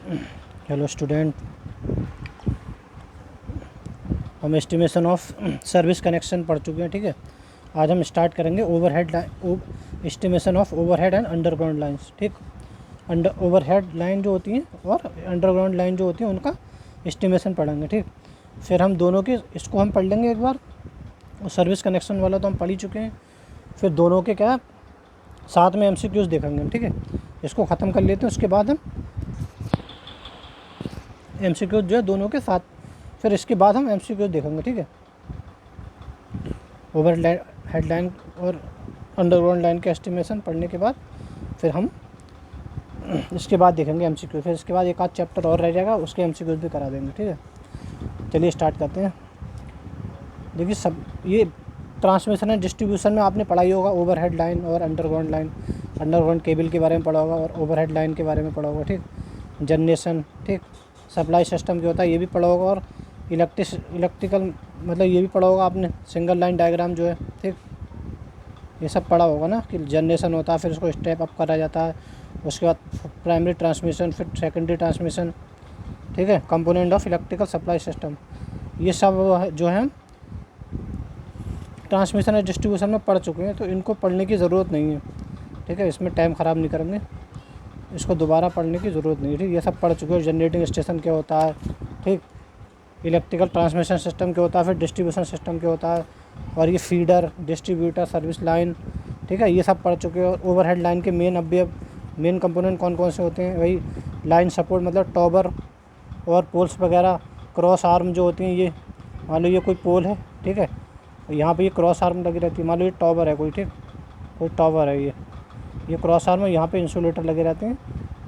Hello student, हम estimation of service connection पढ़ चुके हैं। ठीक है, आज हम स्टार्ट करेंगे estimation of overhead and underground lines. ठीक, ओवरहेड लाइन जो होती हैं और अंडरग्राउंड लाइन जो होती हैं उनका एस्टिमेशन पढ़ेंगे। ठीक, फिर हम दोनों के इसको हम पढ़ लेंगे एक बार। सर्विस कनेक्शन वाला तो हम पढ़ ही चुके हैं। फिर दोनों के क्या साथ में MCQs देखेंगे हम। ठीक है, इसको ख़त्म कर लेते हैं, उसके बाद हम MCQs जो है दोनों के साथ, फिर इसके बाद हम MCQs देखेंगे। ठीक है, ओवर हेडलाइन और अंडरग्राउंड लाइन के एस्टिमेशन पढ़ने के बाद फिर हम इसके बाद देखेंगे MCQ। फिर इसके बाद एक आध चैप्टर और रह जाएगा, उसके MCQs भी करा देंगे। ठीक है, चलिए स्टार्ट करते हैं। देखिए, सब ये ट्रांसमिशन एंड डिस्ट्रीब्यूशन में आपने पढ़ाई होगा, ओवरहेड लाइन और अंडरग्राउंड लाइन। अंडरग्राउंड केबल के बारे में पढ़ा होगा और ओवरहेड लाइन के बारे में पढ़ा होगा। ठीक, जनरेशन, ठीक, सप्लाई सिस्टम क्या होता है ये भी पढ़ा होगा, और इलेक्ट्रिकल मतलब ये भी पढ़ा होगा आपने, सिंगल लाइन डायग्राम जो है। ठीक, ये सब पढ़ा होगा ना कि जनरेशन होता है, फिर उसको स्टेप अप करा जाता है, उसके बाद प्राइमरी ट्रांसमिशन, फिर सेकेंडरी ट्रांसमिशन। ठीक है, component of electrical supply system, ये सब जो है ट्रांसमिशन और डिस्ट्रीब्यूशन में पढ़ चुके हैं, तो इनको पढ़ने की ज़रूरत नहीं है। ठीक है, इसमें टाइम ख़राब नहीं करेंगे, इसको दोबारा पढ़ने की ज़रूरत नहीं है। ठीक, ये सब पढ़ चुके हो। जनरेटिंग स्टेशन क्या होता है, ठीक, इलेक्ट्रिकल ट्रांसमिशन सिस्टम क्या होता है, फिर डिस्ट्रीब्यूशन सिस्टम क्या होता है, और ये फीडर, डिस्ट्रीब्यूटर, सर्विस लाइन। ठीक है, ये सब पढ़ चुके हो। ओवरहेड लाइन के मेन कंपोनेंट कौन कौन से होते हैं, वही लाइन सपोर्ट मतलब टॉवर और पोल्स वगैरह। क्रॉस आर्म जो होती हैं, ये मान लो ये कोई पोल है, ठीक है, यहाँ पे ये क्रॉस आर्म लगी रहती है। मान लो ये टॉवर है कोई, ठीक, कोई टॉवर है, ये क्रॉस आर्म है, यहाँ पे इंसुलेटर लगे रहते हैं,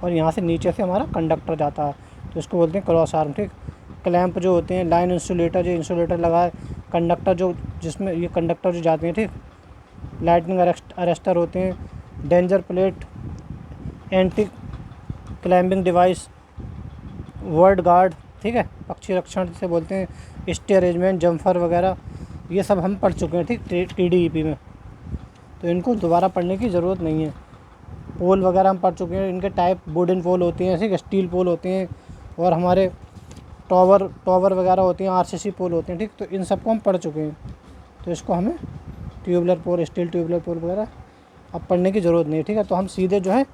और यहाँ से नीचे से हमारा कंडक्टर जाता है, तो इसको बोलते हैं क्रॉस आर्म। ठीक, क्लैंप जो होते हैं, लाइन इंसुलेटर, जो इंसुलेटर लगा है, कंडक्टर जो जिसमें ये कंडक्टर जो जाते हैं। ठीक, लाइटनिंग अरेस्टर होते हैं, danger plate, anti climbing device, word guard, ठीक है, पक्षी रक्षण जिसे बोलते हैं, स्टे अरेंजमेंट, जम्फर वगैरह, ये सब हम पढ़ चुके हैं। ठीक, TDEP में, तो इनको दोबारा पढ़ने की ज़रूरत नहीं है। पोल वगैरह हम पढ़ चुके हैं, इनके टाइप वुडन पोल होते हैं, ठीक है, स्टील पोल होते हैं, और हमारे टॉवर वगैरह होते हैं, RCC पोल होते हैं। ठीक, तो इन सबको हम पढ़ चुके हैं, तो इसको हमें ट्यूबलर पोल, स्टील ट्यूबलर पोल वगैरह अब पढ़ने की ज़रूरत नहीं है। ठीक है, तो हम सीधे जो है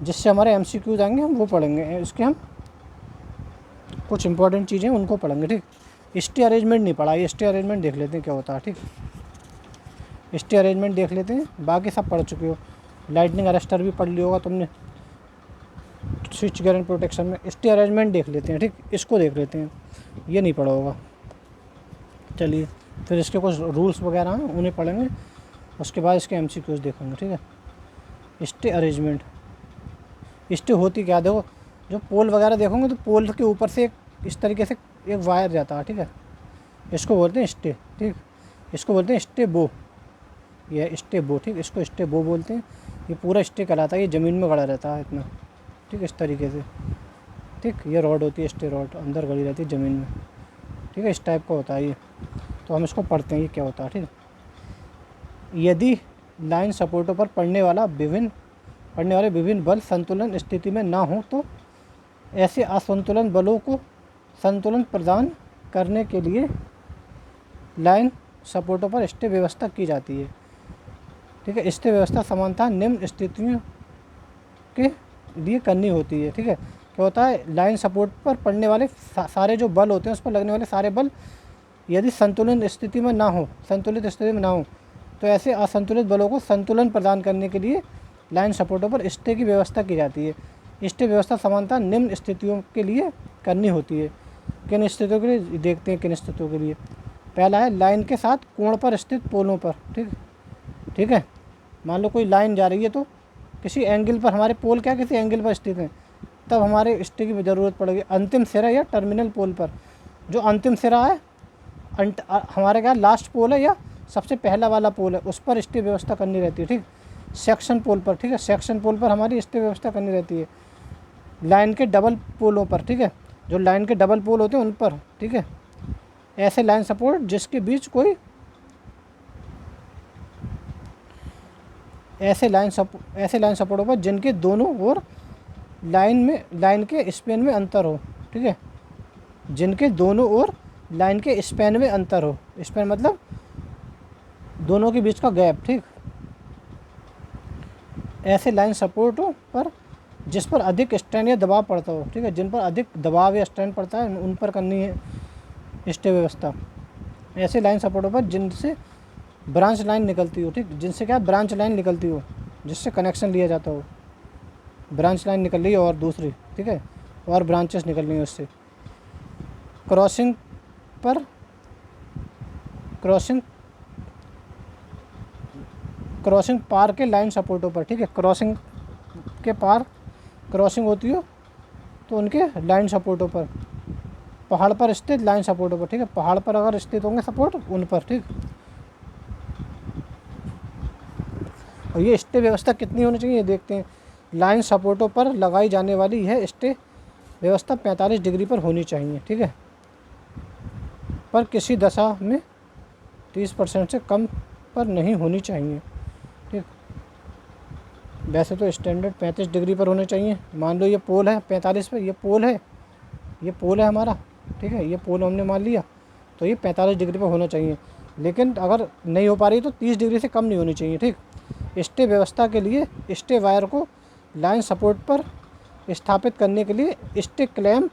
जिससे हमारे MCQs आएंगे हम वो पढ़ेंगे। इसके हम कुछ इंपॉर्टेंट चीज़ें उनको पढ़ेंगे। ठीक, स्टे अरेंजमेंट नहीं पढ़ा, ये स्टे अरेंजमेंट देख लेते हैं क्या होता है। ठीक, स्टे अरेंजमेंट देख लेते हैं, बाकी सब पढ़ चुके हो। लाइटनिंग अरेस्टर भी पढ़ लिया होगा तुमने स्विच गियर एंड प्रोटेक्शन में। स्टे अरेंजमेंट देख लेते हैं, ठीक, इसको देख लेते हैं, ये नहीं पढ़ा होगा। चलिए, फिर इसके कुछ रूल्स वगैरह हैं उन्हें पढ़ेंगे, उसके बाद इसके MCQs देखेंगे। ठीक है, स्टे अरेंजमेंट, स्टे होती क्या, देखो जो पोल वगैरह देखोगे तो पोल के ऊपर से इस तरीके से एक वायर जाता है। ठीक है, इसको बोलते हैं स्टे। ठीक, इसको बोलते हैं स्टे बो, ये स्टे बो। ठीक, इसको स्टे बो बोलते हैं। ये पूरा स्टे कहलाता है, ये ज़मीन में गड़ा रहता है इतना। ठीक, इस तरीके से। ठीक, ये रॉड होती है स्टे रॉड, अंदर गड़ी रहती है ज़मीन में। ठीक है, इस टाइप का होता है ये, तो हम इसको पढ़ते हैं ये क्या होता है। ठीक, यदि लाइन सपोर्टों पर पड़ने वाले विभिन्न बल संतुलन स्थिति में ना हो, तो ऐसे असंतुलन बलों को संतुलन प्रदान करने के लिए लाइन सपोर्टों पर स्टे व्यवस्था की जाती है। ठीक है, स्टे व्यवस्था सामान्यतः निम्न स्थितियों के लिए करनी होती है। ठीक है, क्या होता है, लाइन सपोर्ट पर पड़ने वाले सारे जो बल होते हैं, उस पर लगने वाले सारे बल यदि संतुलित स्थिति में ना हो, तो ऐसे असंतुलित बलों को संतुलन प्रदान करने के लिए लाइन सपोर्टों पर स्टे की व्यवस्था की जाती है। स्टे व्यवस्था सामान्यतः निम्न स्थितियों के लिए करनी होती है। किन स्थितियों के लिए देखते हैं, किन स्थितियों के लिए। पहला है लाइन के साथ कोण पर स्थित पोलों पर। ठीक है, मान लो कोई लाइन जा रही है, तो किसी एंगल पर हमारे पोल क्या किसी एंगल पर स्थित हैं, तब हमारे स्टे की ज़रूरत पड़ेगी। अंतिम सिरा या टर्मिनल पोल पर, जो अंतिम सिरा है, हमारे क्या लास्ट पोल है या सबसे पहला वाला पोल है, उस पर स्टे व्यवस्था करनी रहती है। ठीक, सेक्शन पोल पर, ठीक है, सेक्शन पोल पर हमारी स्टे व्यवस्था करनी रहती है। लाइन के डबल पोलों पर, ठीक है, जो लाइन के डबल पोल होते हैं उन पर। ठीक है, ऐसे लाइन सपोर्ट जिसके बीच कोई ऐसे लाइन सपोर्टों पर जिनके दोनों ओर लाइन के स्पेन में अंतर हो, ठीक है, जिनके दोनों ओर लाइन के स्पेन में अंतर हो, स्पेन मतलब दोनों के बीच का गैप, ठीक। ऐसे लाइन सपोर्ट हो पर जिस पर अधिक स्ट्रेन या दबाव पड़ता हो, ठीक है, जिन पर अधिक दबाव या स्ट्रेन पड़ता है उन पर करनी है स्टे व्यवस्था। ऐसे लाइन सपोर्टों पर जिनसे ब्रांच लाइन निकलती हो, ठीक, जिनसे क्या ब्रांच लाइन निकलती हो, जिससे कनेक्शन लिया जाता हो, ब्रांच लाइन निकल रही है और दूसरी, ठीक है, और ब्रांचेस निकल रही हैं उससे। क्रॉसिंग पर क्रॉसिंग पार के लाइन सपोर्टों पर, ठीक है, क्रॉसिंग के पार क्रॉसिंग होती हो तो उनके लाइन सपोर्टों पर, पहाड़ पर स्थित लाइन सपोर्टों पर, ठीक है, पहाड़ पर अगर स्थित होंगे सपोर्ट उन पर, ठीक। और ये स्टे व्यवस्था कितनी होनी चाहिए ये देखते हैं। लाइन सपोर्टों पर लगाई जाने वाली यह स्टे व्यवस्था 45 डिग्री पर होनी चाहिए, ठीक है, पर किसी दशा में 30% से कम पर नहीं होनी चाहिए, ठीक। वैसे तो स्टैंडर्ड 35 डिग्री पर होने चाहिए। मान लो ये पोल है 45 पे, ये पोल है हमारा, ठीक है, ये पोल हमने मान लिया, तो ये 45 डिग्री पर होना चाहिए। लेकिन अगर नहीं हो पा रही तो 30 डिग्री से कम नहीं होनी चाहिए, ठीक। स्टे व्यवस्था के लिए स्टे वायर को लाइन सपोर्ट पर स्थापित करने के लिए स्टे क्लैंप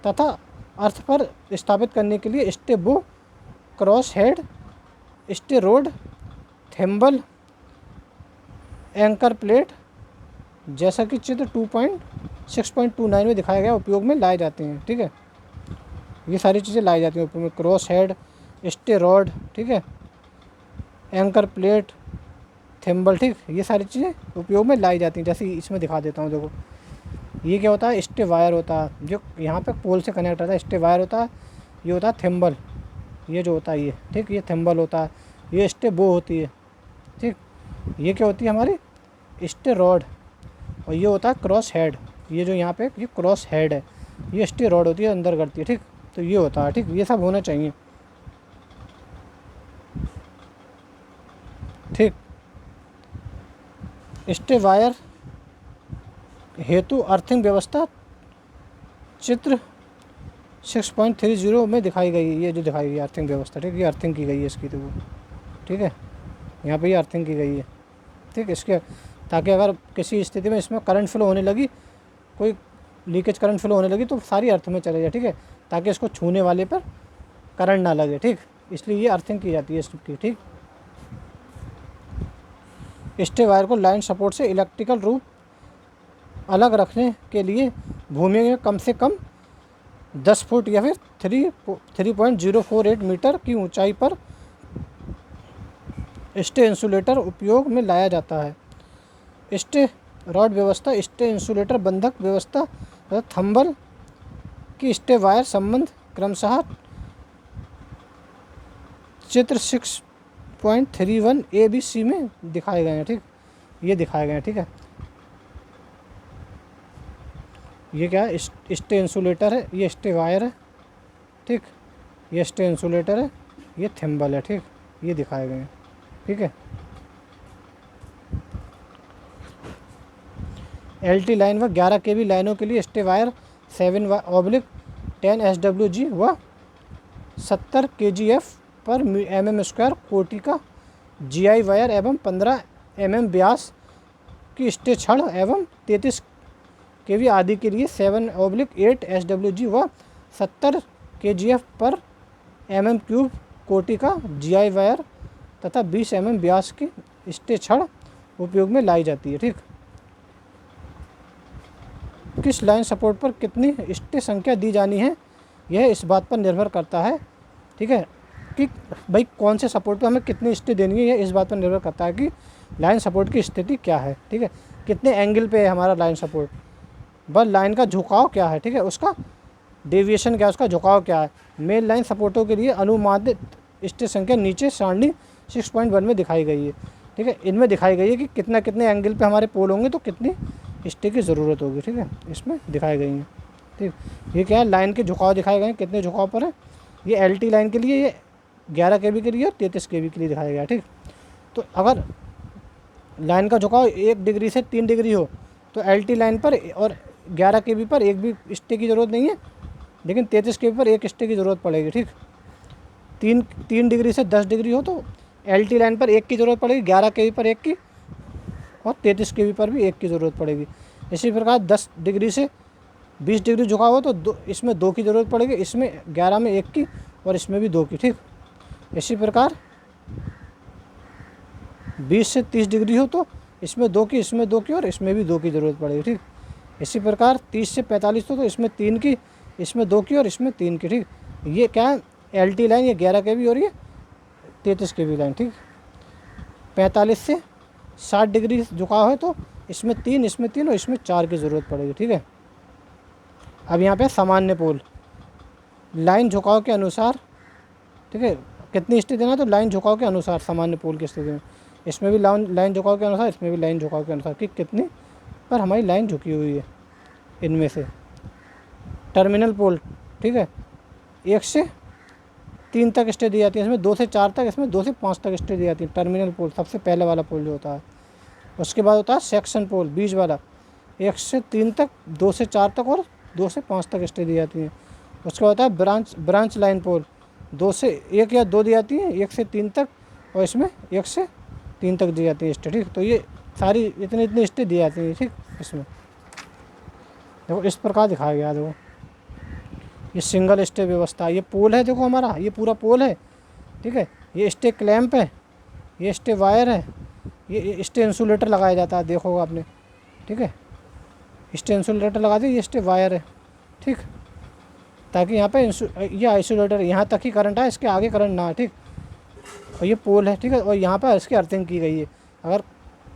तथा अर्थ पर स्थापित करने के लिए stay bow, cross head, stay rod, thimble, anchor plate, जैसा कि चित्र 6.29 में दिखाया गया उपयोग में लाए जाते हैं, ठीक है। ये सारी चीज़ें लाई जाती हैं उपयोग में। क्रॉस हेड, स्टे रॉड, ठीक है, एंकर प्लेट, थेम्बल, ठीक, ये सारी चीज़ें उपयोग में लाई जाती हैं। जैसे इसमें दिखा देता हूँ, देखो ये क्या होता है, स्टे वायर होता है जो यहाँ पे पोल से कनेक्ट रहता है, स्टे वायर होता है, ये होता है थेम्बल, ये जो होता है ये, ठीक, ये थेम्बल होता है, ये स्टे बो होती है, ठीक, ये क्या होती है हमारी स्टे रॉड, और ये होता है क्रॉस हेड, ये जो यहाँ पे ये क्रॉस हेड है, ये स्टे रॉड होती है, अंदर करती है, ठीक, तो ये होता है, ठीक, ये सब होना चाहिए, ठीक। स्टे वायर हेतु अर्थिंग व्यवस्था चित्र 6.30 में दिखाई गई है, ये जो दिखाई गई है अर्थिंग व्यवस्था, ठीक, ये अर्थिंग की गई है इसकी, तो ठीक है, यहाँ पे ये अर्थिंग की गई है, ठीक, इसके ताकि अगर किसी स्थिति में इसमें करंट फ्लो होने लगी, कोई लीकेज करंट फ्लो होने लगी तो सारी अर्थ में चले जाए, ठीक है, ताकि इसको छूने वाले पर करंट ना लगे, ठीक, इसलिए ये अर्थिंग की जाती है इसकी, ठीक। स्टे वायर को लाइन सपोर्ट से इलेक्ट्रिकल रूप अलग रखने के लिए भूमि में कम से कम 10 फुट या फिर 3.048 मीटर की ऊंचाई पर स्टे इंसुलेटर उपयोग में लाया जाता है। स्टे रॉड व्यवस्था, स्टे इंसुलेटर बंधक व्यवस्था तथा थंबल की स्टे वायर संबंध क्रमशः चित्र 6.31 ABC में दिखाए गए हैं, ठीक, ये दिखाए गए हैं, ठीक है। ये क्या है, स्टे इंसुलेटर है, ये स्टे वायर है, ठीक, ये स्टे इंसुलेटर है, ये थेम्बल है, ठीक, ये दिखाए गए हैं, ठीक है। LT लाइन व 11 kV लाइनों के लिए स्टे वायर 7/10 SWG व 70 kgf पर mm² कोटि का GI वायर एवं 15 mm व्यास की स्टे छड़ एवं 33 kV आदि के लिए 7/8 SWG व 70 kgf पर mm³ कोटि का GI वायर तथा 20 mm व्यास की स्टे छड़ उपयोग में लाई जाती है, ठीक। किस लाइन सपोर्ट पर कितनी स्टे संख्या दी जानी है यह इस बात पर निर्भर करता है, ठीक है, कि भाई कौन से सपोर्ट पर हमें कितनी स्टे देनी है, यह इस बात पर निर्भर करता है कि लाइन सपोर्ट की स्थिति क्या है, ठीक है, कितने एंगल पे है हमारा लाइन सपोर्ट, बस लाइन का झुकाव क्या है, ठीक है, उसका डेविएशन क्या है, उसका झुकाव क्या है। मेन लाइन सपोर्टों के लिए अनुमानित स्टे संख्या नीचे सारणी 6.1 में दिखाई गई है, ठीक है, इनमें दिखाई गई है कि कितने एंगल पे हमारे पोल होंगे तो कितनी स्टे की ज़रूरत होगी, ठीक है, इसमें दिखाई गई हैं, ठीक। ये क्या है, लाइन के झुकाव दिखाए गए हैं, कितने झुकाव पर है, ये LT लाइन के लिए, ये 11 kV के लिए और 33 kV के लिए दिखाया गया, ठीक। तो अगर लाइन का झुकाव 1 डिग्री से 3 डिग्री हो तो LT लाइन पर और 11 kV पर एक भी स्टे की ज़रूरत नहीं है, लेकिन 33 kV पर एक स्टे की ज़रूरत पड़ेगी। ठीक, 3 डिग्री से 10 डिग्री हो तो LT लाइन पर एक की ज़रूरत पड़ेगी, 11 kV पर एक की, और 33 kV पर भी एक की ज़रूरत पड़ेगी। इसी प्रकार 10 डिग्री से 20 डिग्री झुकाव हो तो इसमें 2 की ज़रूरत पड़ेगी, इसमें 11 में एक की और इसमें भी 2 की। ठीक, इसी प्रकार 20 से 30 डिग्री हो तो इसमें 2 की, इसमें 2 की और इसमें भी 2 की ज़रूरत पड़ेगी। ठीक, इसी प्रकार 30 से 45 हो तो इसमें 3 की, इसमें 2 की और इसमें 3 की। ठीक, ये क्या है, LT लाइन, ये 11 kV और ये 33 kV लाइन। ठीक, 45 से 60 डिग्री झुकाव है तो इसमें 3, इसमें 3 और इसमें 4 की ज़रूरत पड़ेगी। ठीक है, अब यहाँ पे सामान्य पोल, लाइन झुकाव के अनुसार, ठीक है, कितनी स्थिति देना, तो लाइन झुकाव के अनुसार सामान्य पोल की स्थिति में, इसमें भी लाइन झुकाव के अनुसार, इसमें भी लाइन झुकाव के अनुसार कि कितनी पर हमारी लाइन झुकी हुई है इनमें से। टर्मिनल पोल, ठीक है, 1 से 3 तक स्टे दी जाती है, इसमें 2 से 4 तक, इसमें 2 से 5 तक स्टे दी जाती है। टर्मिनल पोल सबसे पहले वाला पोल जो होता है। उसके बाद होता है सेक्शन पोल, बीच वाला, 1 से 3 तक, 2 से 4 तक और 2 से 5 तक स्टे दी जाती हैं। उसके बाद होता है ब्रांच लाइन पोल, 2 से 1 या 2 दी जाती है, 1 से 3 तक, और इसमें 1 से 3 तक दी जाती है स्टे। ठीक, तो ये सारी इतनी स्टे दी जाती हैं। ठीक, इसमें देखो इस प्रकार दिखाया गया। देखो ये सिंगल स्टे व्यवस्था, ये पोल है, देखो हमारा ये पूरा पोल है। ठीक है, ये स्टे क्लैंप है, ये स्टे वायर है, ये स्टे इंसुलेटर लगाया जाता है, देखोगे आपने। ठीक है, स्टे इंसुलेटर लगा दिए, ये स्टे वायर है। ठीक, ताकि यहाँ पे ये आइसोलेटर, यहाँ तक ही करंट है, इसके आगे करंट ना है। ठीक, और ये पोल है। ठीक है, और यहाँ पर इसकी अर्थिंग की गई है, अगर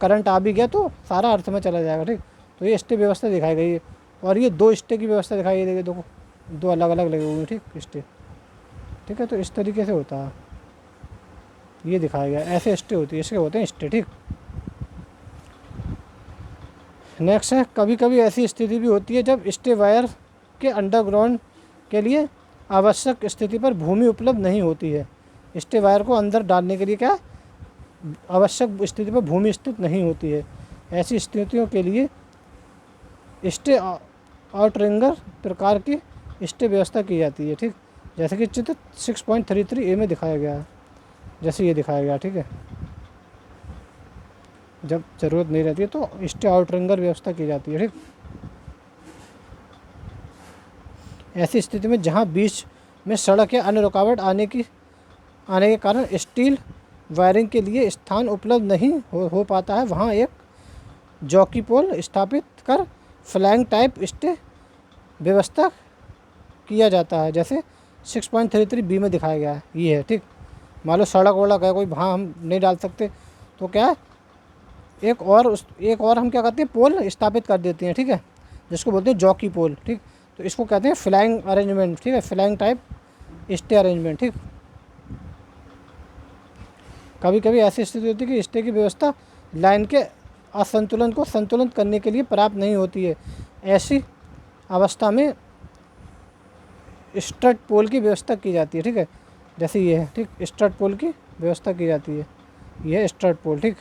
करंट आ भी गया तो सारा अर्थ में चला जाएगा। ठीक, तो ये स्टे व्यवस्था दिखाई गई है, और ये 2 स्टे की व्यवस्था दिखाई गई है, देखो 2 अलग अलग लगे हुए हैं। ठीक, स्टे। ठीक है, तो इस तरीके से होता है, ये दिखाया गया, ऐसे स्टे होती है, इसके होते हैं स्टे। ठीक, नेक्स्ट है, कभी कभी ऐसी स्थिति भी होती है जब स्टे वायर के अंडरग्राउंड के लिए आवश्यक स्थिति पर भूमि उपलब्ध नहीं होती है। स्टे वायर को अंदर डालने के लिए क्या आवश्यक स्थिति पर भूमि स्थित नहीं होती है। ऐसी स्थितियों के लिए स्टे आउटरिंगर प्रकार की स्टे व्यवस्था की जाती है। ठीक, जैसे कि चित्र 6.33A में दिखाया गया है, जैसे ये दिखाया गया। ठीक है, जब ज़रूरत नहीं रहती है तो स्टे आउटरिंगर व्यवस्था की जाती है। ठीक, ऐसी स्थिति में जहां बीच में सड़क या अन्य रुकावट आने के कारण स्टील वायरिंग के लिए स्थान उपलब्ध नहीं हो पाता है, वहां एक जॉकी पोल स्थापित कर फ्लैंग टाइप स्टे व्यवस्था किया जाता है, जैसे 6.33B में दिखाया गया है। ये है। ठीक, मान लो सड़क वड़क है कोई, वहाँ हम नहीं डाल सकते तो क्या है, एक और हम क्या करते हैं, पोल स्थापित कर देते हैं। ठीक है, जिसको बोलते हैं जॉकी पोल। ठीक, तो इसको कहते हैं फ्लाइंग अरेंजमेंट। ठीक है, फ्लाइंग टाइप स्टे अरेंजमेंट। ठीक, कभी कभी ऐसी स्थिति होती है कि स्टे की व्यवस्था लाइन के असंतुलन को संतुलित करने के लिए पर्याप्त नहीं होती है। ऐसी अवस्था में स्ट्रट पोल की व्यवस्था की जाती है। ठीक है, जैसे ये है। ठीक, स्ट्रट पोल की व्यवस्था की जाती है, यह है स्ट्रट पोल। ठीक,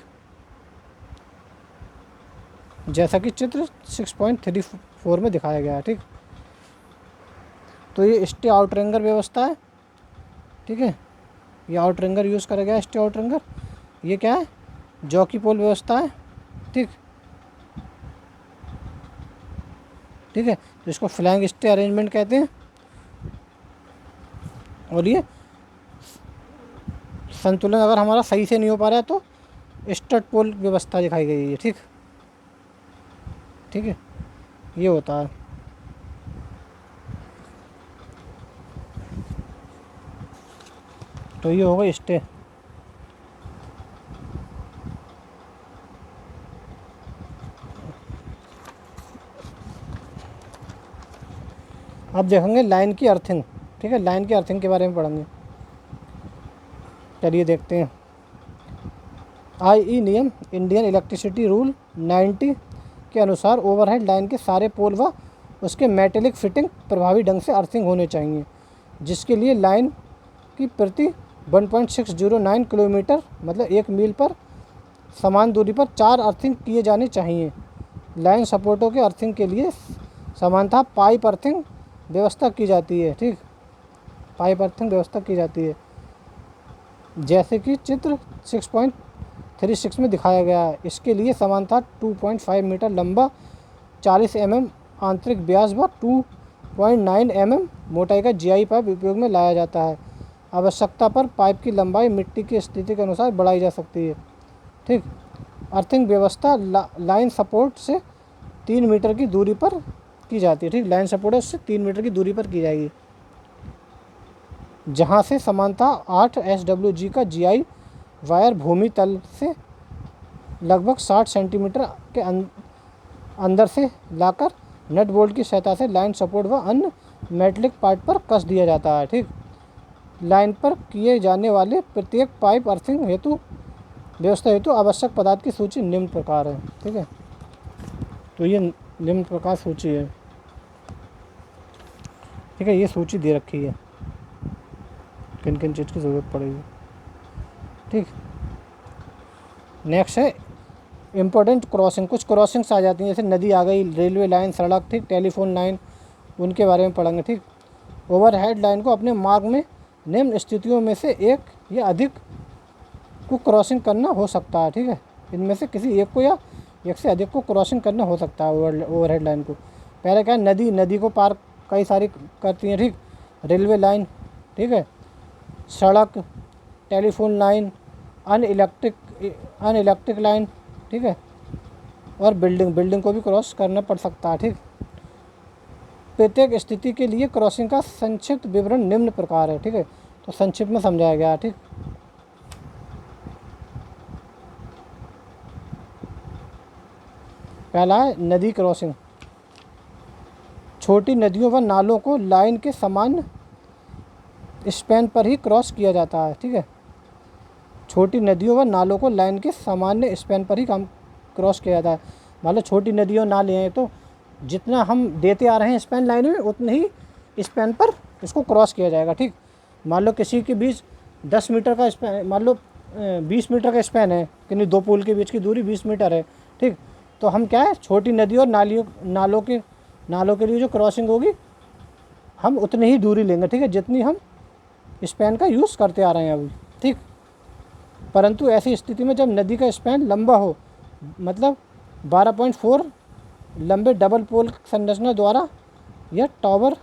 जैसा कि चित्र 6.34 में दिखाया गया है। ठीक, तो ये स्टे आउटरिंगर व्यवस्था है। ठीक है, ये आउटरिंगर यूज़ करा गया, स्टे आउटरिंगर। ये क्या है, जॉकी पोल व्यवस्था है। ठीक, ठीक है, तो इसको फ्लैंग स्टे अरेंजमेंट कहते हैं। और ये संतुलन अगर हमारा सही से नहीं हो पा रहा है तो स्ट्रट पोल व्यवस्था दिखाई गई है। ठीक, ठीक है, ये होता है। तो ये होगा स्टे। अब देखेंगे लाइन की अर्थिंग। ठीक है, लाइन की अर्थिंग के बारे में पढ़ेंगे। चलिए देखते हैं। नियम, इंडियन इलेक्ट्रिसिटी रूल 90 के अनुसार ओवरहेड लाइन के सारे पोल व उसके मेटेलिक फिटिंग प्रभावी ढंग से अर्थिंग होने चाहिए, जिसके लिए लाइन की प्रति 1.609 किलोमीटर मतलब 1 मील पर समान दूरी पर 4 अर्थिंग किए जाने चाहिए। लाइन सपोर्टों के अर्थिंग के लिए सामान्यतः पाइप अर्थिंग व्यवस्था की जाती है। ठीक, पाइप अर्थिंग व्यवस्था की जाती है, जैसे कि चित्र 6.36 में दिखाया गया है। इसके लिए सामान्यतः 2.5 मीटर लंबा 40 mm आंतरिक व्यास व 2.9 mm मोटाई का जीआई पाइप उपयोग में लाया जाता है। आवश्यकता पर पाइप की लंबाई मिट्टी की स्थिति के अनुसार बढ़ाई जा सकती है। ठीक, अर्थिंग व्यवस्था लाइन सपोर्ट से 3 मीटर की दूरी पर की जाती है। ठीक, लाइन सपोर्ट से 3 मीटर की दूरी पर की जाएगी, जहाँ से समानतः 8 SWG का जीआई वायर भूमि तल से लगभग 60 सेंटीमीटर के अंदर से लाकर नट बोल्ट की सहायता से लाइन सपोर्ट व अन्य मेटलिक पार्ट पर कस दिया जाता है। ठीक, लाइन पर किए जाने वाले प्रत्येक पाइप अर्थिंग हेतु व्यवस्था हेतु आवश्यक पदार्थ की सूची निम्न प्रकार है। ठीक है, तो ये निम्न प्रकार सूची है। ठीक है, ये सूची दे रखी है किन किन चीज़ की ज़रूरत पड़ेगी। ठीक, नेक्स्ट है इम्पोर्टेंट क्रॉसिंग। कुछ क्रॉसिंग्स आ जाती हैं, जैसे नदी आ गई, रेलवे लाइन, सड़क, ठीक, टेलीफोन लाइन, उनके बारे में पढ़ेंगे। ठीक, ओवरहेड लाइन को अपने मार्ग में निम्न स्थितियों में से एक या अधिक को क्रॉसिंग करना हो सकता है। ठीक है, इनमें से किसी एक को या एक से अधिक को क्रॉसिंग करना हो सकता है ओवरहेड लाइन को। पहले क्या है, नदी को पार कई सारी करती हैं। ठीक, रेलवे लाइन, ठीक है, सड़क, टेलीफोन लाइन, अनइलेक्ट्रिक लाइन, ठीक है, और बिल्डिंग को भी क्रॉस करना पड़ सकता है। ठीक, प्रत्येक स्थिति के लिए क्रॉसिंग का संक्षिप्त विवरण निम्न प्रकार है। ठीक है, तो संक्षिप्त में समझाया गया है। ठीक, पहला है नदी क्रॉसिंग। छोटी नदियों व नालों को लाइन के समान स्पैन पर ही क्रॉस किया जाता है। ठीक है, छोटी नदियों व नालों को लाइन के सामान्य स्पैन पर ही क्रॉस किया जाता है। मान लो छोटी नदियों नाले हैं, तो जितना हम देते आ रहे हैं स्पैन लाइन में, उतने ही स्पैन पर इसको क्रॉस किया जाएगा। ठीक, मान लो किसी के बीच 10 मीटर का स्पैन, मान लो 20 मीटर का स्पैन है, कि दो पुल के बीच की दूरी 20 मीटर है। ठीक, तो हम क्या है, छोटी नदी और नालों के लिए जो क्रॉसिंग होगी, हम उतनी ही दूरी लेंगे। ठीक है, जितनी हम स्पैन का यूज़ करते आ रहे हैं अभी। ठीक, परंतु ऐसी स्थिति में जब नदी का स्पैन लंबा हो, मतलब 12.4 लंबे डबल पोल संरचना द्वारा या टावर